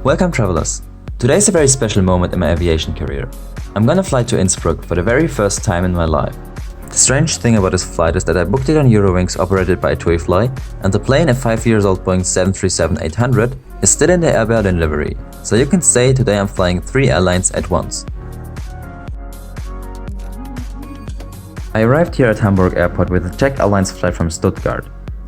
Welcome travelers! Today is a very special moment in my aviation career. I'm gonna fly to Innsbruck for the very first time in my life. The strange thing about this flight is that I booked it on Eurowings operated by Tuifly, and the plane, a 5-year-old Boeing 737-800, is still in the Air Berlin livery, so you can say today I'm flying 3 airlines at once. I arrived here at Hamburg airport with a Czech Airlines flight from Stuttgart.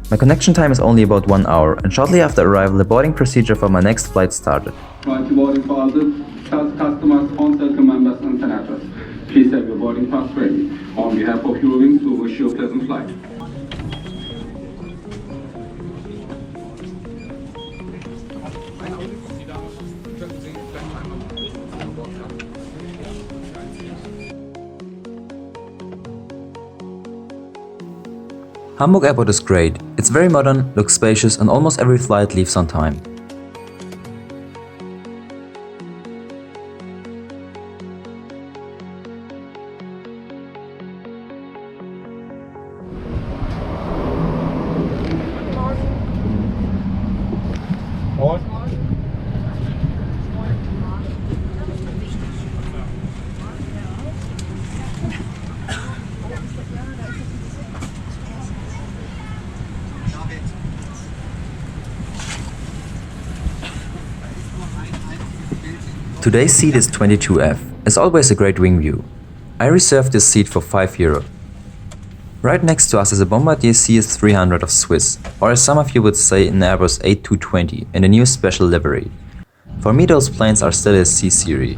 My connection time is only about 1 hour, and shortly after arrival the boarding procedure for my next flight started. Right to boarding for others, customers, on-circle members and senators. Please have your boarding pass ready. On behalf of Eurowings, we wish you a pleasant flight. Hamburg airport is great. It's very modern, looks spacious, and almost every flight leaves on time. Today's seat is 22F, as always a great wing view. I reserved this seat for €5. Right next to us is a Bombardier CS300 of Swiss, or as some of you would say an Airbus A220 in a new special livery. For me those planes are still a C-series.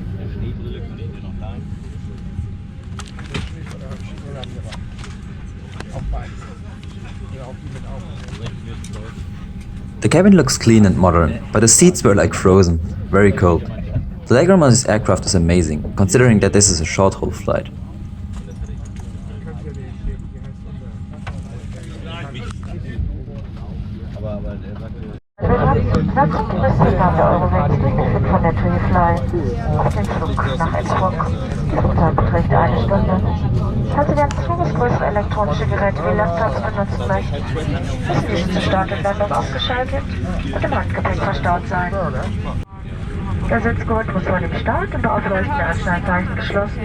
The cabin looks clean and modern, but the seats were like frozen, very cold. The legroom on this aircraft is amazing, considering that this is a short-haul flight. Eurowings von der Tuifly auf den Flug nach Innsbruck. Die Flugzeit beträgt 1 Stunde. Falls Sie ganz größere elektronische Geräte wie Laptops benutzen möchten, müssen diese zur Start und Landung ausgeschaltet und im Handgepäck verstaut sein. Der Sitzgurt muss vor dem Start und aufleuchten der Anschnallzeichen geschlossen,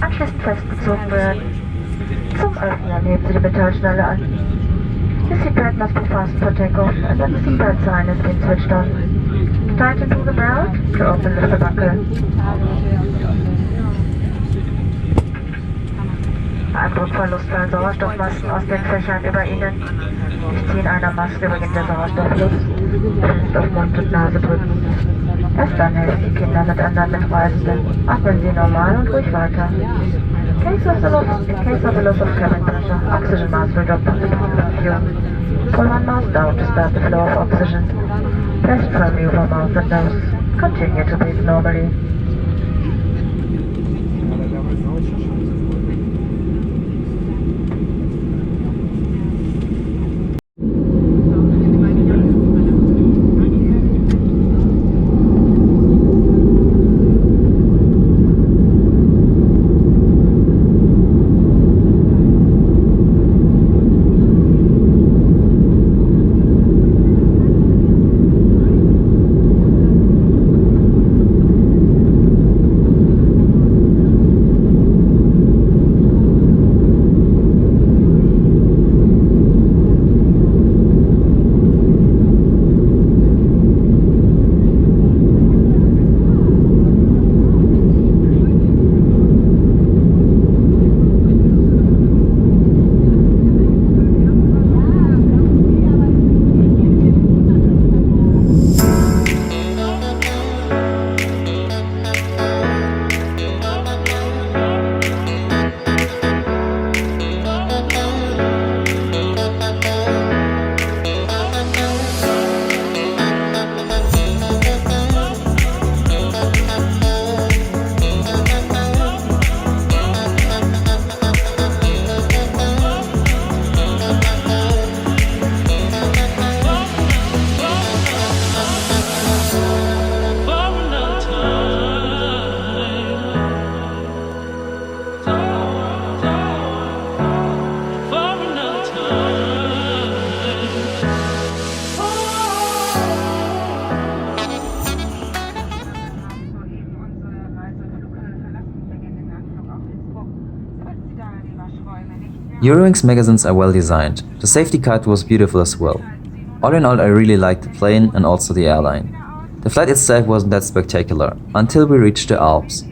anschließend festgezogen werden. Zum Öffnen heben Sie die Metallschnalle an. The seatbelt must be fastened for takeoff, and then the seatbelt sign has been switched on. Tighten to the belt to open the buckle. Ein Druckverlust bei Sauerstoffmasken aus den Fächern über Ihnen. Durch Ziehen einer Maske beginnt der Sauerstofffluss. Fest auf Mund und Nase drücken. Erst dann helfen die Kinder mit anderen Mitreisenden. Atmen Sie normal und ruhig weiter. In case of a loss of cabin pressure, oxygen mask will drop from the point of view. Pull one mask down to start the flow of oxygen. Press firmly over mouth and nose. Continue to breathe normally. Eurowings magazines are well designed. The safety card was beautiful as well. All in all, I really liked the plane and also the airline. The flight itself wasn't that spectacular, until we reached the Alps.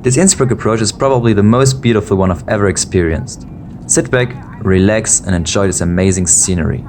This Innsbruck approach is probably the most beautiful one I've ever experienced. Sit back, relax and enjoy this amazing scenery.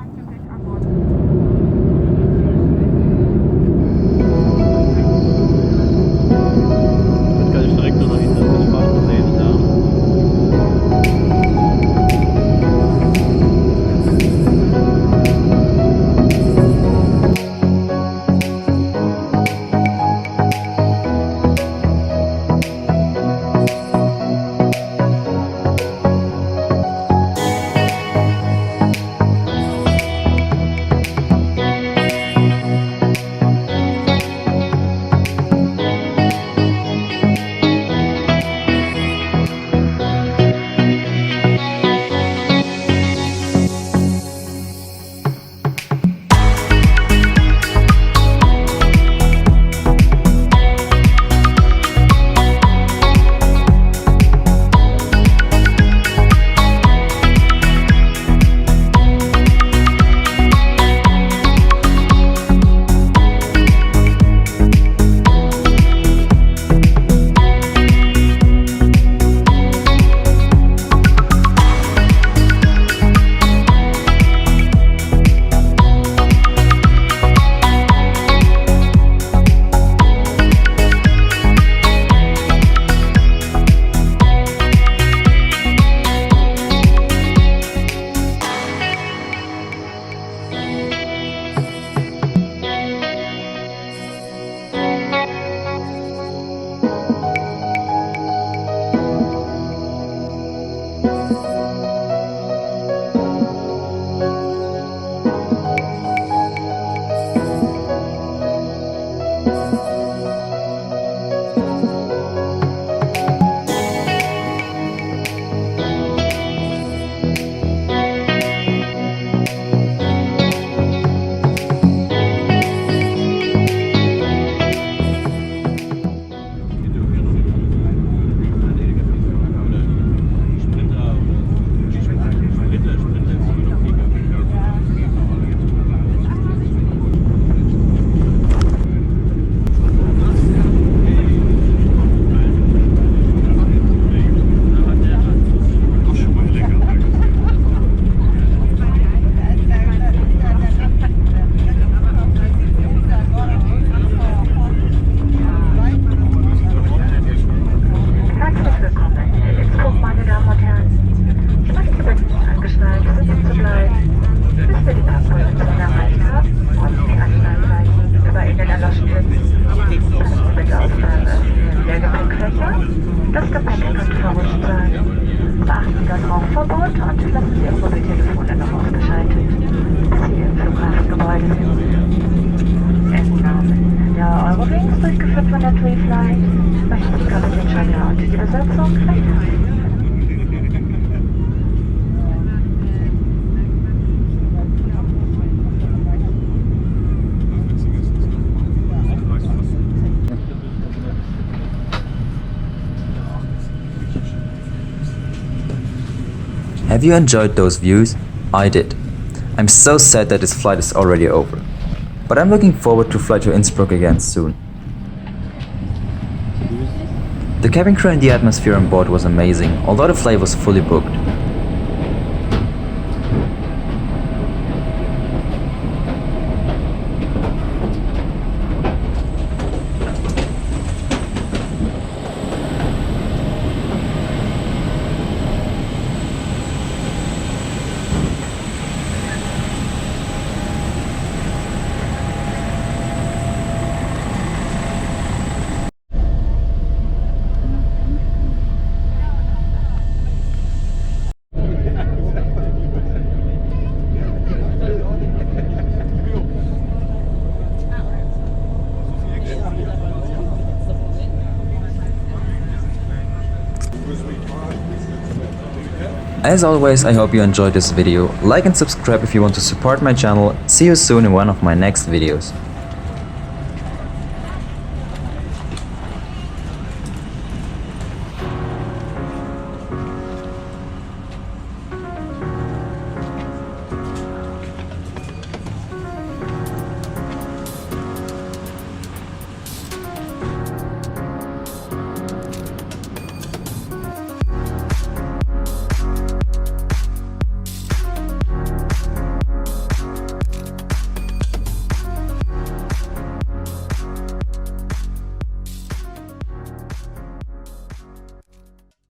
Das Gepäck könnte verrutscht sein. Beachten Sie das Rauchverbot und lassen Sie Ihre Mobiltelefone noch ausgeschaltet, bis Sie im Flughafengebäude sind. Im Namen der Eurowings, durchgeführt von der Tuifly, möchten die Kapitänschalter und die Besatzung recht herzlich. Have you enjoyed those views? I did. I'm so sad that this flight is already over. But I'm looking forward to fly to Innsbruck again soon. The cabin crew and the atmosphere on board was amazing, although the flight was fully booked. As always, I hope you enjoyed this video. Like and subscribe if you want to support my channel. See you soon in one of my next videos.